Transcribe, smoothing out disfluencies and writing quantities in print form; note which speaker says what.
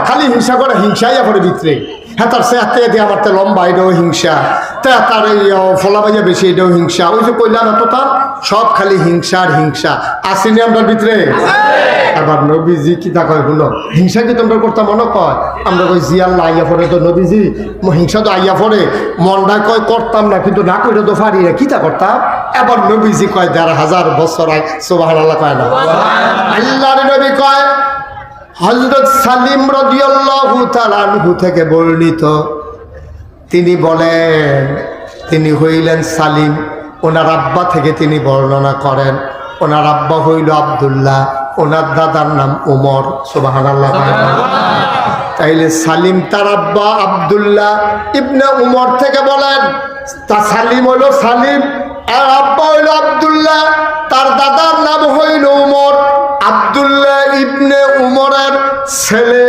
Speaker 1: খালি হিংসা করে, হিংসাই পরে ভিতরে। হ্যাঁ, তার সেহাতে দিয়ে আমার তো লম্বা, এটাও হিংসা। তার এই ফলা বাইয়া বেশি, এটাও হিংসা। ওই যে কইলাম এত তার সব খালি হিংসা আর হিংসা। আসেনি আমার ভিতরে? আবার নবীজি কি তা কয়, শুনো, হিংসা কি তোমরা করতে মনে কয়? আমরা কই জি আল্লাহ আইয়া পড়ে তো নবীজি, হিংসা তো আইয়া পড়ে, মনটা কয় করতাম না, কিন্তু না কইলে তো পারি না, কি তা করতাম? এবার নবীজি কয় ১,৫০০ বছর আগে, সুবহানাল্লাহ কয় না? আল্লাহর নবী কয়, হযরত সালিম রাদিয়াল্লাহু তাআলা আনহু থেকে বর্ণিত, তিনি বলেন, তিনি হইলেন সালিম, ওনার আব্বা থেকে তিনি বর্ণনা করেন। ওনার আব্বা হইল আব্দুল্লাহ, ওনার দাদার নাম উমর। সুবহানাল্লাহ। তাইলে সালিম তার আব্বা আব্দুল্লাহ ইবনে উমর থেকে বলেন, তা সালিম হইল সালিম, আর আব্বা হইল আব্দুল্লাহ, তার দাদার নাম হইল উমর। আব্দুল্লাহ ইবনে উমরের ছেলে